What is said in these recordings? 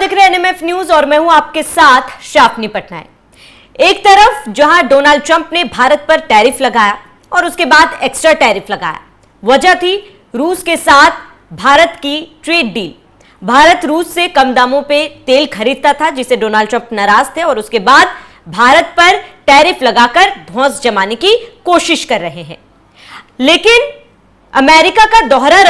देख रहे हैं एनएमएफ न्यूज और मैं हूं आपके साथ शाफनी पटनायक। एक तरफ जहां डोनाल्ड ट्रंप ने भारत पर टैरिफ लगाया और उसके बाद एक्स्ट्रा टैरिफ लगाया, वजह थी रूस के साथ भारत की ट्रेड डील। भारत रूस से कम दामों पे तेल खरीदता था, जिसे डोनाल्ड ट्रंप नाराज थे और उसके बाद भारत पर टैरिफ लगाकर धौंस जमाने की कोशिश कर रहे हैं। लेकिन अमेरिका का दोहरा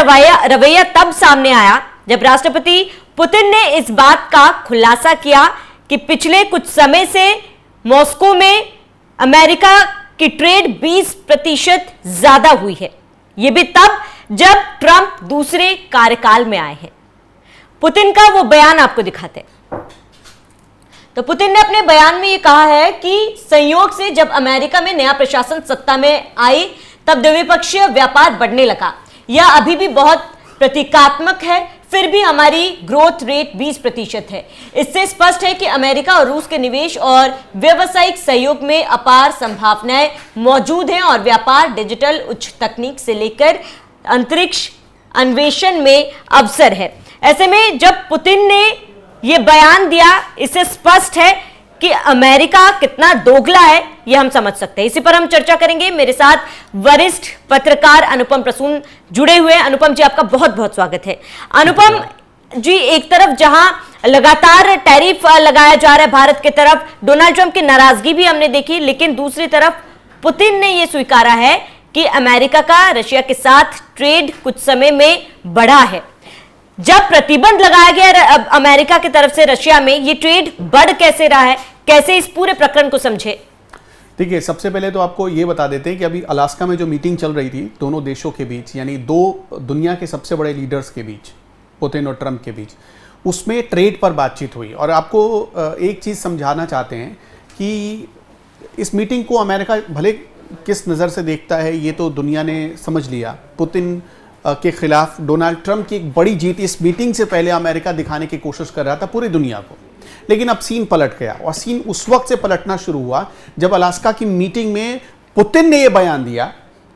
रवैया तब सामने आया जब राष्ट्रपति पुतिन ने इस बात का खुलासा किया कि पिछले कुछ समय से मॉस्को में अमेरिका की ट्रेड 20% ज्यादा हुई है। यह भी तब जब ट्रंप दूसरे कार्यकाल में आए हैं। पुतिन का वो बयान आपको दिखाते हैं। तो पुतिन ने अपने बयान में यह कहा है कि संयोग से जब अमेरिका में नया प्रशासन सत्ता में आई तब द्विपक्षीय व्यापार बढ़ने लगा। यह अभी भी बहुत प्रतीकात्मक है, फिर भी हमारी ग्रोथ रेट 20% है। इससे स्पष्ट है कि अमेरिका और रूस के निवेश और व्यावसायिक सहयोग में अपार संभावनाएं मौजूद हैं और व्यापार, डिजिटल, उच्च तकनीक से लेकर अंतरिक्ष अन्वेषण में अवसर है। ऐसे में जब पुतिन ने यह बयान दिया, इससे स्पष्ट है कि अमेरिका कितना दोगला है, यह हम समझ सकते हैं। इसी पर हम चर्चा करेंगे। मेरे साथ वरिष्ठ पत्रकार अनुपम प्रसून जुड़े हुए हैं। अनुपम जी, आपका बहुत बहुत स्वागत है। अनुपम जी, एक तरफ जहां लगातार टैरिफ लगाया जा रहा है भारत की तरफ, डोनाल्ड ट्रंप की नाराजगी भी हमने देखी, लेकिन दूसरी तरफ पुतिन ने यह स्वीकारा है कि अमेरिका का रशिया के साथ ट्रेड कुछ समय में बढ़ा है। जब प्रतिबंध लगाया गया अमेरिका की तरफ से रशिया में, ये ट्रेड बढ़ कैसे रहा है? कैसे इस पूरे प्रकरण को समझे? देखिए, सबसे पहले तो आपको ये बता देते हैं कि अभी अलास्का में जो मीटिंग चल रही थी दोनों देशों के बीच, यानी दो दुनिया के सबसे बड़े लीडर्स के बीच, पुतिन और ट्रंप के बीच, उसमें ट्रेड पर बातचीत हुई। और आपको एक चीज़ समझाना चाहते हैं कि इस मीटिंग को अमेरिका भले किस नज़र से देखता है ये तो दुनिया ने समझ लिया। पुतिन के खिलाफ डोनाल्ड ट्रंप की एक बड़ी जीत इस मीटिंग से पहले अमेरिका दिखाने की कोशिश कर रहा था पूरी दुनिया को, लेकिन अब सीन पलट गया। और सीन उस वक्त से पलटना शुरू हुआ जब अलास्का की मीटिंग में पुतिन ने यह बयान दिया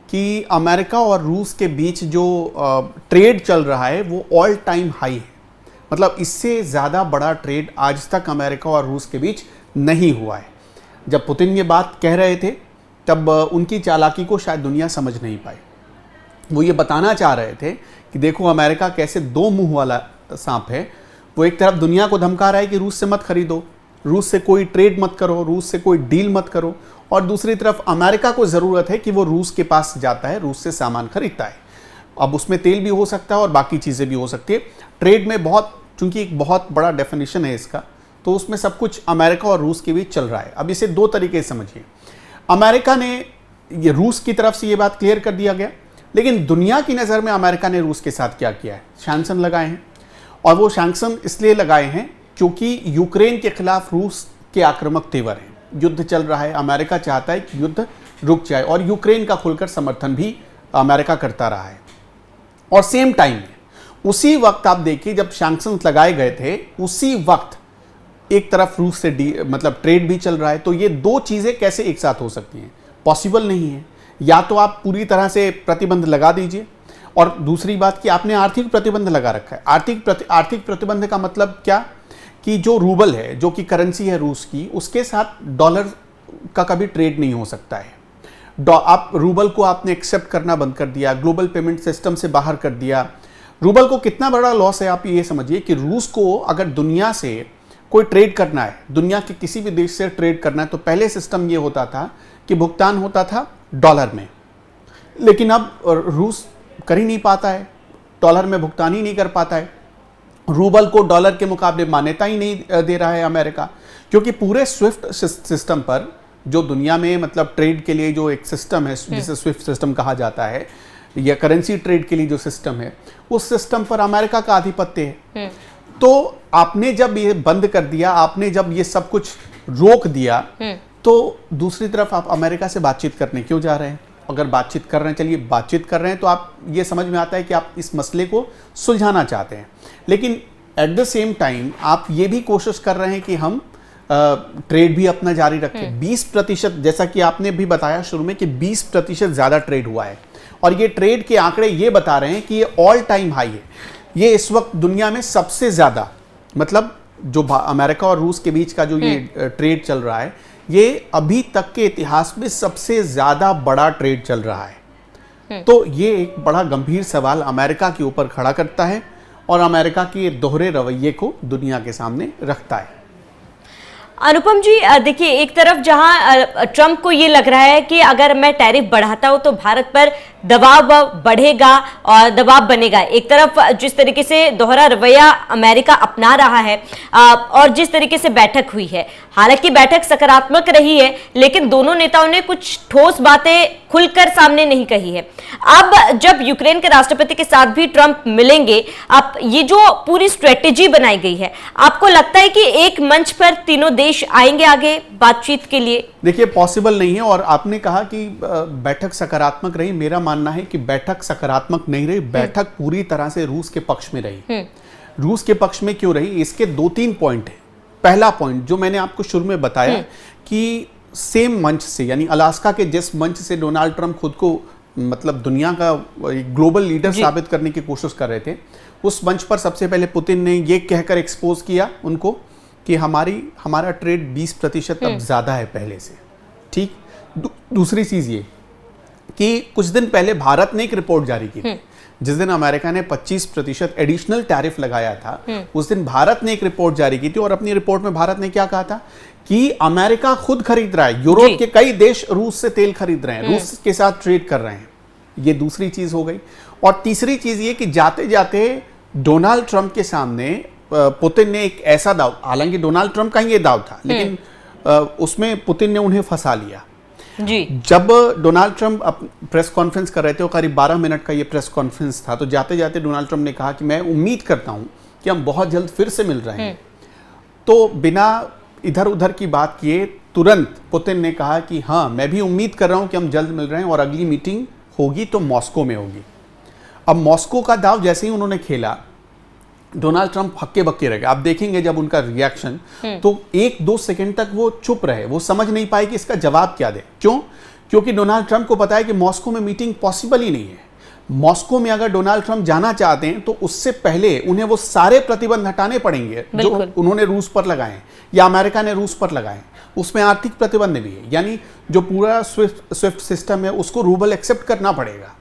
कि अमेरिका और रूस के बीच जो ट्रेड चल रहा है वो ऑल टाइम हाई है। मतलब इससे ज़्यादा बड़ा ट्रेड आज तक अमेरिका और रूस के बीच नहीं हुआ है। जब पुतिन ये बात कह रहे थे तब उनकी चालाकी को शायद दुनिया समझ नहीं पाई। वो ये बताना चाह रहे थे कि देखो अमेरिका कैसे दो मुंह वाला सांप है। वो एक तरफ दुनिया को धमका रहा है कि रूस से मत खरीदो, रूस से कोई ट्रेड मत करो, रूस से कोई डील मत करो, और दूसरी तरफ अमेरिका को ज़रूरत है कि वो रूस के पास जाता है, रूस से सामान खरीदता है। अब उसमें तेल भी हो सकता है और बाकी चीज़ें भी हो सकती है। ट्रेड में बहुत, चूंकि एक बहुत बड़ा डेफिनेशन है इसका, तो उसमें सब कुछ अमेरिका और रूस के बीच चल रहा है। अब इसे दो तरीके से समझिए। अमेरिका ने ये रूस की तरफ से ये बात क्लियर कर दिया गया, लेकिन दुनिया की नज़र में अमेरिका ने रूस के साथ क्या किया है? सैंक्शन लगाए हैं। और वो सैंक्शन इसलिए लगाए हैं क्योंकि यूक्रेन के खिलाफ रूस के आक्रामक तेवर हैं। युद्ध चल रहा है, अमेरिका चाहता है कि युद्ध रुक जाए, और यूक्रेन का खुलकर समर्थन भी अमेरिका करता रहा है। और सेम टाइम में उसी वक्त आप देखिए जब सैंक्शन लगाए गए थे, उसी वक्त एक तरफ रूस से मतलब ट्रेड भी चल रहा है। तो ये दो चीज़ें कैसे एक साथ हो सकती हैं? पॉसिबल नहीं है। या तो आप पूरी तरह से प्रतिबंध लगा दीजिए, और दूसरी बात कि आपने आर्थिक प्रतिबंध लगा रखा है। आर्थिक प्रतिबंध का मतलब क्या? कि जो रूबल है, जो कि करेंसी है रूस की, उसके साथ डॉलर का कभी ट्रेड नहीं हो सकता है। आप रूबल को आपने एक्सेप्ट करना बंद कर दिया, ग्लोबल पेमेंट सिस्टम से बाहर कर दिया। रूबल को कितना बड़ा लॉस है आप ये समझिए कि रूस को अगर दुनिया से कोई ट्रेड करना है, दुनिया के किसी भी देश से ट्रेड करना है, तो पहले सिस्टम ये होता था कि भुगतान होता था डॉलर में, लेकिन अब रूस कर ही नहीं पाता है, डॉलर में भुगतान ही नहीं कर पाता है। रूबल को डॉलर के मुकाबले मान्यता ही नहीं दे रहा है अमेरिका, क्योंकि पूरे स्विफ्ट सिस्टम पर, जो दुनिया में मतलब ट्रेड के लिए जो एक सिस्टम है जिसे स्विफ्ट सिस्टम कहा जाता है, या करेंसी ट्रेड के लिए जो सिस्टम है, उस सिस्टम पर अमेरिका का आधिपत्य है। तो आपने जब ये बंद कर दिया, आपने जब ये सब कुछ रोक दिया, तो दूसरी तरफ आप अमेरिका से बातचीत करने क्यों जा रहे हैं? अगर बातचीत कर रहे हैं, चलिए बातचीत कर रहे हैं, तो आप ये समझ में आता है कि आप इस मसले को सुलझाना चाहते हैं। लेकिन एट द सेम टाइम आप ये भी कोशिश कर रहे हैं कि हम ट्रेड भी अपना जारी रखें। 20%, जैसा कि आपने भी बताया शुरू में कि 20% ज़्यादा ट्रेड हुआ है, और ये ट्रेड के आंकड़े ये बता रहे हैं कि ये ऑल टाइम हाई है। ये इस वक्त दुनिया में सबसे ज़्यादा, मतलब जो अमेरिका और रूस के बीच का जो ये ट्रेड चल रहा है, ये अभी तक के इतिहास में सबसे ज्यादा बड़ा ट्रेड चल रहा है। तो ये एक बड़ा गंभीर सवाल अमेरिका के ऊपर खड़ा करता है और अमेरिका के दोहरे रवैये को दुनिया के सामने रखता है। अनुपम जी, देखिए, एक तरफ जहां ट्रंप को ये लग रहा है कि अगर मैं टैरिफ बढ़ाता हूं तो भारत पर दबाव बढ़ेगा और दबाव बनेगा, एक तरफ जिस तरीके से दोहरा रवैया अमेरिका अपना रहा है और जिस तरीके से बैठक हुई है, हालांकि बैठक सकारात्मक रही है, लेकिन दोनों नेताओं ने कुछ ठोस बातें खुलकर सामने नहीं कही है। अब जब यूक्रेन के राष्ट्रपति के साथ भी ट्रंप मिलेंगे, अब ये जो पूरी स्ट्रेटेजी बनाई गई है, आपको लगता है कि एक मंच पर तीनों देश आएंगे आगे बातचीत के लिए? देखिए, पॉसिबल नहीं है। और आपने कहा कि बैठक सकारात्मक रही, मेरा मानना है कि बैठक सकारात्मक नहीं रही, बैठक पूरी तरह से रूस के पक्ष में रही। रूस के पक्ष में क्यों रही, इसके 2-3 पॉइंट है। पहला पॉइंट जो मैंने आपको शुरू में बताया कि सेम मंच से, यानी अलास्का के जिस मंच से डोनाल्ड ट्रंप खुद को मतलब दुनिया का ग्लोबल लीडर साबित करने की कोशिश कर रहे थे, उस मंच पर सबसे पहले पुतिन ने ये कहकर एक्सपोज किया उनको कि हमारा ट्रेड 20% अब ज्यादा है पहले से। ठीक, दूसरी चीज ये कि कुछ दिन पहले भारत ने एक रिपोर्ट जारी की थी। जिस दिन अमेरिका ने 25% एडिशनल टैरिफ लगाया था, उस दिन भारत ने एक रिपोर्ट जारी की थी और अपनी रिपोर्ट में भारत ने क्या कहा था कि अमेरिका खुद खरीद रहा है, यूरोप के कई देश रूस से तेल खरीद रहे हैं, रूस के साथ ट्रेड कर रहे हैं। ये दूसरी चीज हो गई। और तीसरी चीज ये कि जाते जाते डोनाल्ड ट्रंप के सामने पुतिन ने एक ऐसा दाव, हालांकि डोनाल्ड ट्रंप का ही ये दाव था, लेकिन उसमें पुतिन ने उन्हें फंसा लिया जी। जब डोनाल्ड ट्रंप प्रेस कॉन्फ्रेंस कर रहे थे, वो करीब 12 मिनट का ये प्रेस कॉन्फ्रेंस था, तो जाते जाते डोनाल्ड ट्रंप ने कहा कि मैं उम्मीद करता हूं कि हम बहुत जल्द फिर से मिल रहे हैं। तो बिना इधर उधर की बात किए तुरंत पुतिन ने कहा कि हाँ, मैं भी उम्मीद कर रहा हूं कि हम जल्द मिल रहे हैं और अगली मीटिंग होगी तो मॉस्को में होगी। अब मॉस्को का दाव जैसे ही उन्होंने खेला, डोनाल्ड ट्रंप हक्के बक्के रह गए। आप देखेंगे जब उनका रिएक्शन, तो 1-2 सेकंड तक वो चुप रहे, वो समझ नहीं पाए कि इसका जवाब क्या दे। क्यों? क्योंकि डोनाल्ड ट्रंप को पता है कि मॉस्को में मीटिंग पॉसिबल ही नहीं है। मॉस्को में अगर डोनाल्ड ट्रंप जाना चाहते हैं तो उससे पहले उन्हें वो सारे प्रतिबंध हटाने पड़ेंगे जो उन्होंने रूस पर लगाए या अमेरिका ने रूस पर लगाए। उसमें आर्थिक प्रतिबंध भी है, यानी जो पूरा स्विफ्ट सिस्टम है उसको रूबल एक्सेप्ट करना पड़ेगा।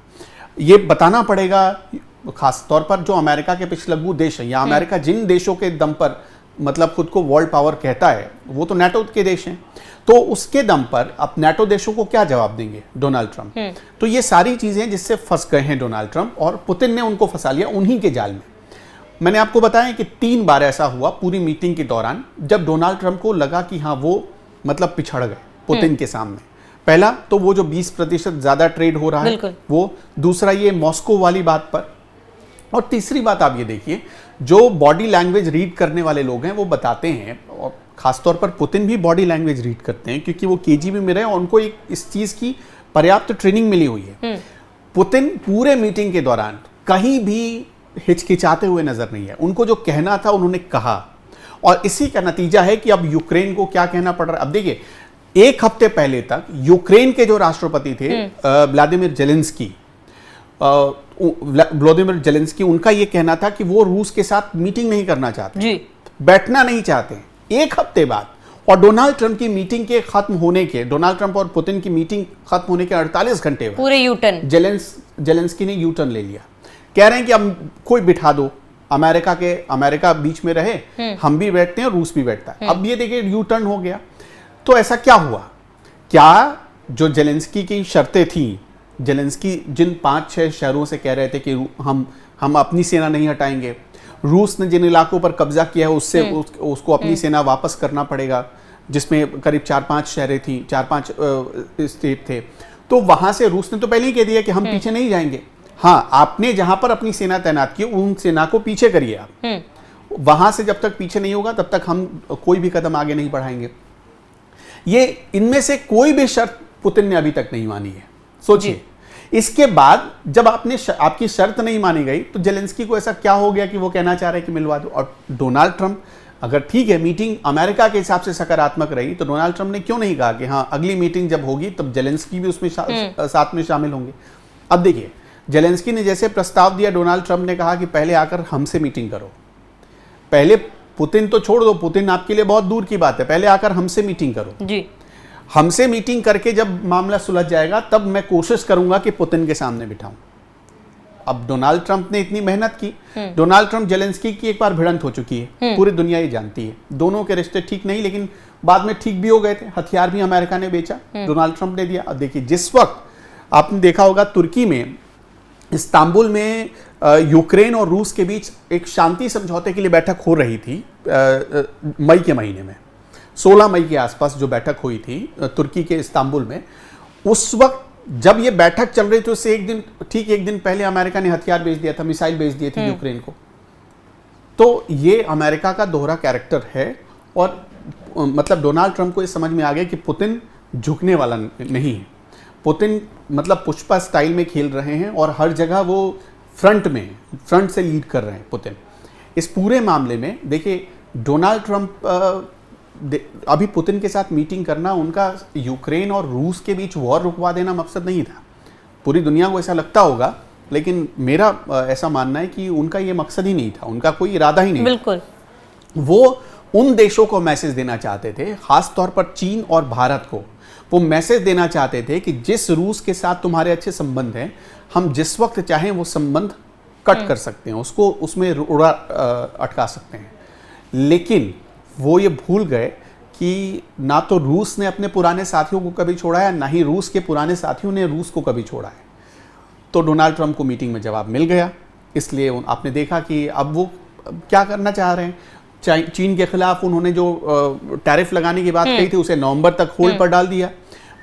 ये बताना पड़ेगा खास तौर पर जो अमेरिका के पिछलग्गू देश है, या अमेरिका जिन देशों के दम पर मतलब खुद को वर्ल्ड पावर कहता है, वो तो नाटो के देश हैं, तो उसके दम पर अब नाटो देशों को क्या जवाब देंगे डोनाल्ड ट्रंप? तो ये सारी चीजें जिससे फंस गए हैं डोनाल्ड ट्रंप, और पुतिन ने उनको फंसा लिया उन्हीं के जाल में। मैंने आपको बताया कि 3 बार ऐसा हुआ पूरी मीटिंग के दौरान, जब डोनाल्ड ट्रंप को लगा कि हाँ, वो मतलब पिछड़ गए पुतिन के सामने। पहला तो वो जो 20% ज्यादा ट्रेड हो रहा है वो, दूसरा ये मॉस्को वाली बात पर, और तीसरी बात आप ये देखिए, जो बॉडी लैंग्वेज रीड करने वाले लोग हैं वो बताते हैं, और खासतौर पर पुतिन भी बॉडी लैंग्वेज रीड करते हैं क्योंकि वो केजीबी में रहे और उनको एक इस चीज की पर्याप्त ट्रेनिंग मिली हुई है। पुतिन पूरे मीटिंग के दौरान कहीं भी हिचकिचाते हुए नजर नहीं है। उनको जो कहना था उन्होंने कहा, और इसी का नतीजा है कि अब यूक्रेन को क्या कहना पड़ रहा है। अब देखिए, 1 हफ्ते पहले तक यूक्रेन के जो राष्ट्रपति थे व्लादिमीर जेलेंस्की, उनका यह कहना था कि वो रूस के साथ मीटिंग नहीं करना चाहते, बैठना नहीं चाहते। 1 हफ्ते बाद, और डोनाल्ड ट्रंप की मीटिंग के खत्म होने के, डोनाल्ड ट्रंप और पुतिन की मीटिंग खत्म होने के 48 घंटे बाद पूरे यूटर्न जेलेंस्की ने यूटर्न ले लिया। कह रहे हैं कि अब कोई बिठा दो, अमेरिका बीच में रहे, हम भी बैठते हैं और रूस भी बैठता है। अब ये देखिए यूटर्न हो गया। तो ऐसा क्या हुआ? क्या जो जेलेंस्की की शर्तें थी, जेलेंस्की जिन 5-6 शहरों से कह रहे थे कि हम अपनी सेना नहीं हटाएंगे, रूस ने जिन इलाकों पर कब्जा किया है उससे उसको अपनी सेना वापस करना पड़ेगा, जिसमें करीब 4-5 शहरें थी, 4-5 स्टेट थे, तो वहां से रूस ने तो पहले ही कह दिया कि हम पीछे नहीं जाएंगे। हाँ, आपने जहां पर अपनी सेना तैनात की उन सेना को पीछे करिए आप, वहां से जब तक पीछे नहीं होगा तब तक हम कोई भी कदम आगे नहीं बढ़ाएंगे। ये इनमें से कोई भी शर्त पुतिन ने अभी तक नहीं मानी है। सोचिए, इसके बाद जब आपकी शर्त नहीं मानी गई तो जेलेंस्की को ऐसा क्या हो गया कि वो कहना चाह रहे हैं कि मिलवा दो। और डोनाल्ड ट्रंप, अगर ठीक है मीटिंग अमेरिका के हिसाब से सकारात्मक रही, तो डोनाल्ड ट्रंप ने क्यों नहीं कहा कि हाँ, अगली मीटिंग जब होगी तब जेलेंस्की भी उसमें साथ में शामिल होंगे। अब देखिए, जेलेंस्की ने जैसे प्रस्ताव दिया, डोनाल्ड ट्रंप ने कहा कि पहले आकर हमसे मीटिंग करो, पहले पुतिन तो छोड़ दो, पुतिन आपके लिए बहुत दूर की बात है, पहले आकर हमसे मीटिंग करो जी। हमसे मीटिंग करके जब मामला सुलझ जाएगा तब मैं कोशिश करूंगा कि पुतिन के सामने बिठाऊं। अब डोनाल्ड ट्रंप ने इतनी मेहनत की, डोनाल्ड ट्रंप जेलेंस्की की एक बार भिड़ंत हो चुकी है, पूरी दुनिया ये जानती है, दोनों के रिश्ते ठीक नहीं, लेकिन बाद में ठीक भी हो गए थे। हथियार भी अमेरिका ने बेचा, डोनाल्ड ट्रंप ने दिया। अब देखिए, जिस वक्त आपने देखा होगा तुर्की में, इस्तांबुल में यूक्रेन और रूस के बीच एक शांति समझौते के लिए बैठक हो रही थी मई के महीने में, 16 मई के आसपास जो बैठक हुई थी तुर्की के इस्तांबुल में, उस वक्त जब ये बैठक चल रही थी उससे एक दिन पहले अमेरिका ने हथियार भेज दिया था, मिसाइल भेज दिए थे यूक्रेन को। तो ये अमेरिका का दोहरा कैरेक्टर है, और मतलब डोनाल्ड ट्रंप को ये समझ में आ गया कि पुतिन झुकने वाला नहीं है। पुतिन मतलब पुष्पा स्टाइल में खेल रहे हैं और हर जगह वो फ्रंट से लीड कर रहे हैं पुतिन। इस पूरे मामले में देखिए, डोनाल्ड ट्रंप अभी पुतिन के साथ मीटिंग करना, उनका यूक्रेन और रूस के बीच वॉर रुकवा देना मकसद नहीं था। पूरी दुनिया को ऐसा लगता होगा, लेकिन मेरा ऐसा मानना है कि उनका ये मकसद ही नहीं था, उनका कोई इरादा ही नहीं। बिल्कुल। वो उन देशों को मैसेज देना चाहते थे, खास तौर पर चीन और भारत को वो मैसेज देना चाहते थे कि जिस रूस के साथ तुम्हारे अच्छे संबंध हैं, हम जिस वक्त चाहें वो संबंध कट कर सकते हैं, उसको उसमें उड़ा अटका सकते हैं। लेकिन वो ये भूल गए कि ना तो रूस ने अपने पुराने साथियों को कभी छोड़ा है, ना ही रूस के पुराने साथियों ने रूस को कभी छोड़ा है। तो डोनाल्ड ट्रंप को मीटिंग में जवाब मिल गया, इसलिए आपने देखा कि अब वो क्या करना चाह रहे हैं। चीन के खिलाफ उन्होंने जो टैरिफ लगाने की बात कही थी, उसे नवंबर तक होल्ड पर डाल दिया।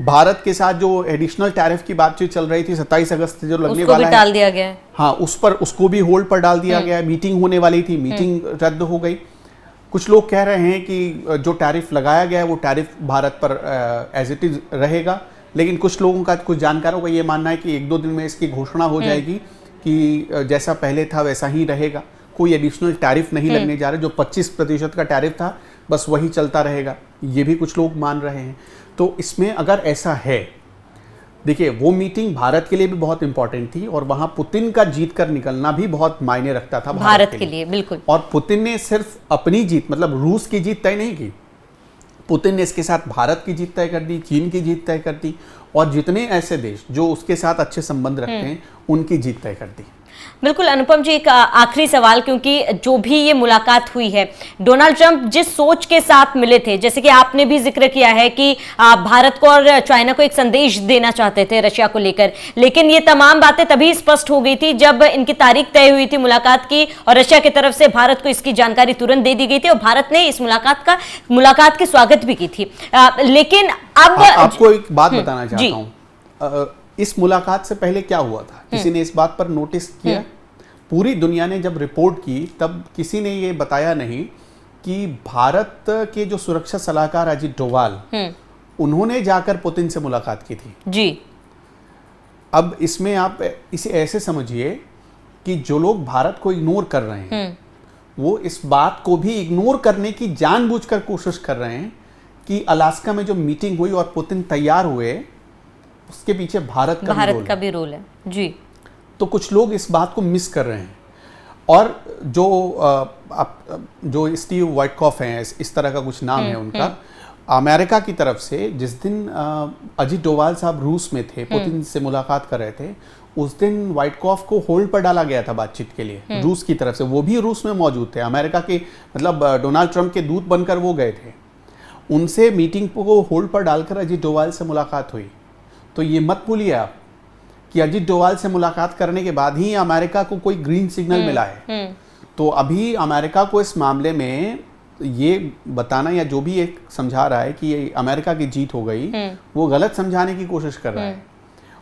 भारत के साथ जो एडिशनल टैरिफ की बातचीत चल रही थी 27 अगस्त से जो लगने वाला है, डाल दिया गया है। हाँ, उसको भी होल्ड पर डाल दिया गया। मीटिंग होने वाली थी, मीटिंग रद्द हो गई। कुछ लोग कह रहे हैं कि जो टैरिफ लगाया गया है वो टैरिफ भारत पर एज इट इज रहेगा, लेकिन कुछ लोगों का, कुछ जानकारों का ये मानना है कि 1-2 दिन में इसकी घोषणा हो जाएगी कि जैसा पहले था वैसा ही रहेगा, कोई एडिशनल टैरिफ नहीं लगने जा रहा। जो 25% का टैरिफ था बस वही चलता रहेगा, ये भी कुछ लोग मान रहे हैं। तो इसमें अगर ऐसा है, देखिए वो मीटिंग भारत के लिए भी बहुत इंपॉर्टेंट थी और वहां पुतिन का जीत कर निकलना भी बहुत मायने रखता था भारत के लिए। बिल्कुल। और पुतिन ने सिर्फ अपनी जीत, मतलब रूस की जीत तय नहीं की, पुतिन ने इसके साथ भारत की जीत तय कर दी, चीन की जीत तय कर दी, और जितने ऐसे देश जो उसके साथ अच्छे संबंध रखते हैं उनकी जीत तय कर दी। बिल्कुल। अनुपम जी, एक आखिरी सवाल, क्योंकि जो भी ये मुलाकात हुई है, डोनाल्ड ट्रंप जिस सोच के साथ मिले थे, जैसे कि आपने भी जिक्र किया है कि भारत को और चाइना को एक संदेश देना चाहते थे रशिया को लेकर, लेकिन ये तमाम बातें तभी स्पष्ट हो गई थी जब इनकी तारीख तय हुई थी मुलाकात की, और रशिया की तरफ से भारत को इसकी जानकारी तुरंत दे दी गई थी और भारत ने इस मुलाकात के स्वागत भी की थी। लेकिन अब आपको एक बात बताना चाहता हूं, इस मुलाकात से पहले क्या हुआ था, किसी ने इस बात पर नोटिस किया? पूरी दुनिया ने जब रिपोर्ट की तब किसी ने ये बताया नहीं कि भारत के जो सुरक्षा सलाहकार अजीत डोवाल, उन्होंने जाकर पुतिन से मुलाकात की थी जी। अब इसमें आप इसे ऐसे समझिए कि जो लोग भारत को इग्नोर कर रहे हैं, वो इस बात को भी इग्नोर करने की जानबूझकर कोशिश कर रहे हैं कि अलास्का में जो मीटिंग हुई और पुतिन तैयार हुए, उसके पीछे भारत का भी रोल है जी। तो कुछ लोग इस बात को मिस कर रहे हैं। और जो स्टीव वाइटकॉफ हैं, इस तरह का कुछ नाम है उनका, अमेरिका की तरफ से जिस दिन अजीत डोवाल साहब रूस में थे, पुतिन से मुलाकात कर रहे थे, उस दिन वाइटकॉफ को होल्ड पर डाला गया था बातचीत के लिए रूस की तरफ से। वो भी रूस में मौजूद थे, अमेरिका के, मतलब डोनाल्ड ट्रंप के दूत बनकर वो गए थे। उनसे मीटिंग को होल्ड पर डालकर अजीत डोवाल से मुलाकात हुई। तो ये मत भूलिए आप कि अजीत डोवाल से मुलाकात करने के बाद ही अमेरिका को कोई ग्रीन सिग्नल मिला है। तो अभी अमेरिका को इस मामले में ये बताना, या जो भी एक समझा रहा है कि ये अमेरिका की जीत हो गई, वो गलत समझाने की कोशिश कर रहा है।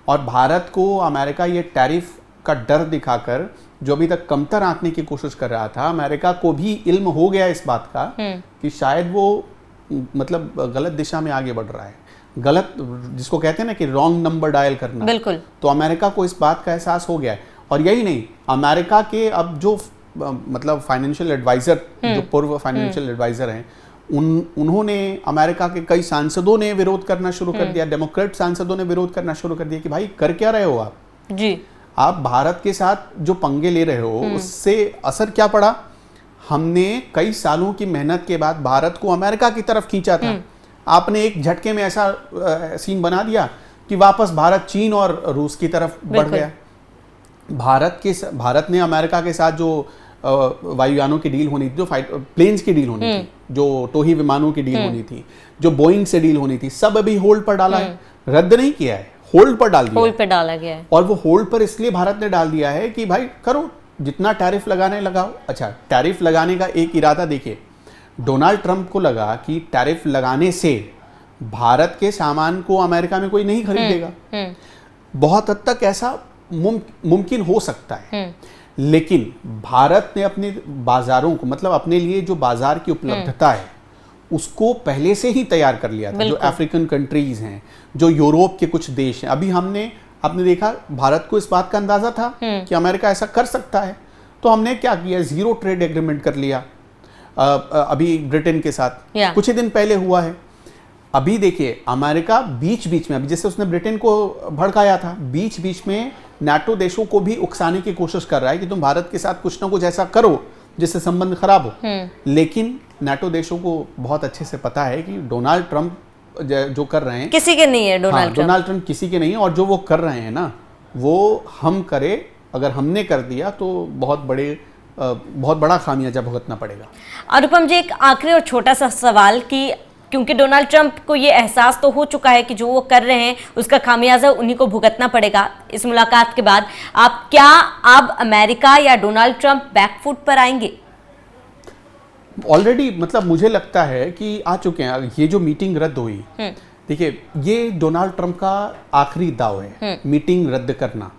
और भारत को अमेरिका ये टैरिफ का डर दिखाकर जो अभी तक कमतर आंकने की कोशिश कर रहा था, अमेरिका को भी इल्म हो गया इस बात का कि शायद वो मतलब गलत दिशा में आगे बढ़ रहा है, गलत, जिसको कहते हैं ना कि रॉन्ग नंबर डायल करना। बिल्कुल। तो अमेरिका को इस बात का एहसास हो गया है। और यही नहीं, अमेरिका के अब जो मतलब फाइनेंशियल एडवाइजर, जो पूर्व फाइनेंशियल एडवाइजर हैं, उन्होंने, अमेरिका के कई सांसदों ने विरोध करना शुरू कर दिया, डेमोक्रेट सांसदों ने विरोध करना शुरू कर दिया कि भाई कर क्या रहे हो आप जी, आप भारत के साथ जो पंगे ले रहे हो उससे असर क्या पड़ा, हमने कई सालों की मेहनत के बाद भारत को अमेरिका की तरफ खींचा था। आपने एक झटके में ऐसा सीन बना दिया कि वापस भारत चीन और रूस की तरफ बढ़ गया। भारत ने अमेरिका के साथ जो वायुयानों की डील होनी थी, जो प्लेन्स की डील होनी थी, जो टोही विमानों की डील होनी थी, जो बोइंग से डील होनी थी, सब अभी होल्ड पर डाला है। रद्द नहीं किया है, होल्ड पर डाल दिया, होल्ड पर डाला गया है। और वो होल्ड पर इसलिए भारत ने डाल दिया है कि भाई करो, जितना टैरिफ लगाने लगाओ। अच्छा, टैरिफ लगाने का एक इरादा देखिए, डोनाल्ड ट्रंप को लगा कि टैरिफ लगाने से भारत के सामान को अमेरिका में कोई नहीं खरीदेगा। बहुत हद तक ऐसा मुमकिन हो सकता है, लेकिन भारत ने अपने बाजारों को, मतलब अपने लिए जो बाजार की उपलब्धता है उसको पहले से ही तैयार कर लिया था। जो अफ्रीकन कंट्रीज हैं, जो यूरोप के कुछ देश हैं, अभी आपने देखा भारत को इस बात का अंदाजा था कि अमेरिका ऐसा कर सकता है, तो हमने क्या किया, जीरो ट्रेड एग्रीमेंट कर लिया अभी ब्रिटेन के साथ। कुछ ही दिन पहले हुआ है। अभी देखिए अमेरिका बीच बीच में, अभी जैसे उसने ब्रिटेन को भड़काया था, बीच बीच में नाटो देशों को भी उकसाने की कोशिश कर रहा है कि तुम भारत के साथ कुछ ना कुछ ऐसा करो जिससे संबंध खराब हो। लेकिन नाटो देशों को बहुत अच्छे से पता है कि डोनाल्ड ट्रंप जो कर रहे हैं किसी के नहीं है। डोनाल्ड ट्रंप किसी के नहीं है, और जो वो कर रहे हैं ना, वो हम करे, अगर हमने कर दिया तो बहुत बड़ा खामियाजा भुगतना पड़ेगा। अनुपम जी, एक आखिरी और छोटा सा सवाल कि क्योंकि डोनाल्ड ट्रंप को ये एहसास तो हो चुका है कि जो वो कर रहे हैं उसका खामियाजा उन्हीं को भुगतना पड़ेगा, इस मुलाकात के बाद अब अमेरिका या डोनाल्ड ट्रंप बैकफुट पर आएंगे? ऑलरेडी मतलब मुझे लगता है कि आ चुके हैं। ये जो मीटिंग रद्द हुई, देखिए ये डोनाल्ड ट्रंप का आखिरी दाव है, मीटिंग रद्द करना।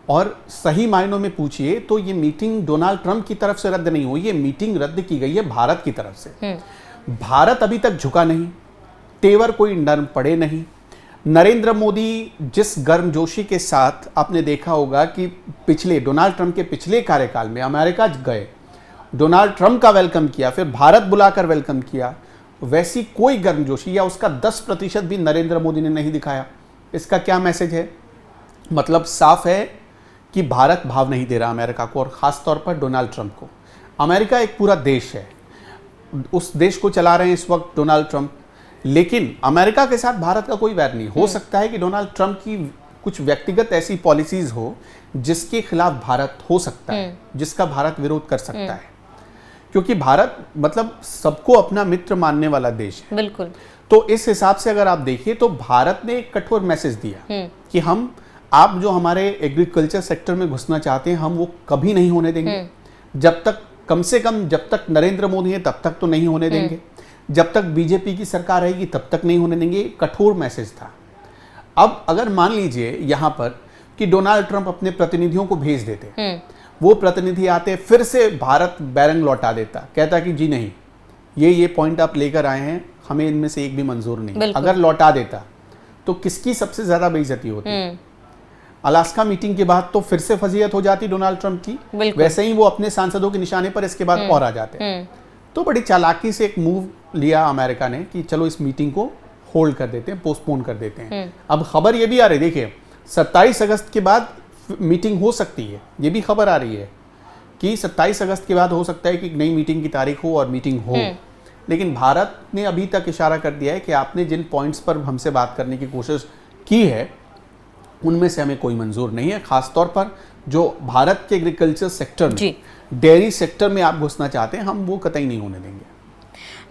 और सही मायनों में पूछिए तो ये मीटिंग डोनाल्ड ट्रंप की तरफ से रद्द नहीं हुई, ये मीटिंग रद्द की गई है भारत की तरफ से। भारत अभी तक झुका नहीं, तेवर कोई नरम पड़े नहीं। नरेंद्र मोदी जिस गर्मजोशी के साथ, आपने देखा होगा कि पिछले डोनाल्ड ट्रंप के पिछले कार्यकाल में अमेरिका गए, डोनाल्ड ट्रंप का वेलकम किया, फिर भारत बुलाकर वेलकम किया, वैसी कोई गर्मजोशी या उसका 10% भी नरेंद्र मोदी ने नहीं दिखाया। इसका क्या मैसेज है? मतलब साफ है कि भारत भाव नहीं दे रहा अमेरिका को, और खास तौर पर डोनाल्ड ट्रंप को। अमेरिका एक पूरा देश है, उस देश को चला रहे हैं इस वक्त डोनाल्ड ट्रंप, लेकिन अमेरिका के साथ भारत का कोई वैर नहीं। हो सकता है कि डोनाल्ड ट्रंप की कुछ व्यक्तिगत ऐसी पॉलिसीज हो जिसके खिलाफ भारत हो सकता है, जिसका भारत विरोध कर सकता है, क्योंकि भारत मतलब सबको अपना मित्र मानने वाला देश है। बिल्कुल। तो इस हिसाब से अगर आप देखिए तो भारत ने एक कठोर मैसेज दिया कि आप जो हमारे एग्रीकल्चर सेक्टर में घुसना चाहते हैं, हम वो कभी नहीं होने देंगे। जब तक, कम से कम जब तक नरेंद्र मोदी है तब तक तो नहीं होने देंगे, जब तक बीजेपी की सरकार रहेगी तब तक नहीं होने देंगे। कठोर मैसेज था। अब अगर मान लीजिए यहां पर कि डोनाल्ड ट्रंप अपने प्रतिनिधियों को भेज देते, वो प्रतिनिधि आते, फिर से भारत बैरंग लौटा देता, कहता कि जी नहीं, ये पॉइंट आप लेकर आए हैं, हमें इनमें से एक भी मंजूर नहीं। अगर लौटा देता तो किसकी सबसे ज्यादा बेइज्जती होती? अलास्का मीटिंग के बाद तो फिर से फजीहत हो जाती डोनाल्ड ट्रंप की। वैसे ही वो अपने सांसदों के निशाने पर इसके बाद और आ जाते। तो बड़ी चालाकी से एक मूव लिया अमेरिका ने कि चलो इस मीटिंग को होल्ड कर देते हैं, पोस्टपोन कर देते हैं। अब खबर ये भी आ रही, देखिए 27 अगस्त के बाद मीटिंग हो सकती है, ये भी खबर आ रही है कि 27 अगस्त के बाद हो सकता है कि नई मीटिंग की तारीख हो और मीटिंग हो। लेकिन भारत ने अभी तक इशारा कर दिया है कि आपने जिन पॉइंट्स पर हमसे बात करने की कोशिश की है उनमें से हमें कोई मंजूर नहीं है। खास तौर पर जो भारत के एग्रीकल्चर सेक्टर में, डेयरी सेक्टर में आप घुसना चाहते हैं, हम वो कतई नहीं होने देंगे।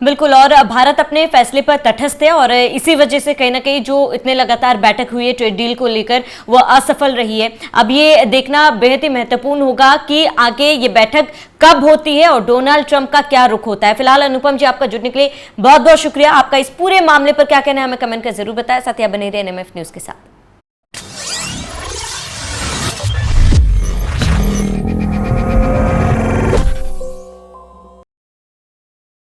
बिल्कुल। और भारत अपने फैसले पर तटस्थ है, और इसी वजह से कहीं ना कहीं जो इतने लगातार बैठक हुई है ट्रेड डील को लेकर, वो असफल रही है। अब ये देखना बेहद ही महत्वपूर्ण होगा कि आगे ये बैठक कब होती है और डोनाल्ड ट्रंप का क्या रुख होता है। फिलहाल अनुपम जी, आपका जुड़ने के लिए बहुत बहुत शुक्रिया। आपका इस पूरे मामले पर क्या कहना है हमें कमेंट कर जरूर बताएं। साथ ही आप बने रहिए NMF न्यूज के साथ।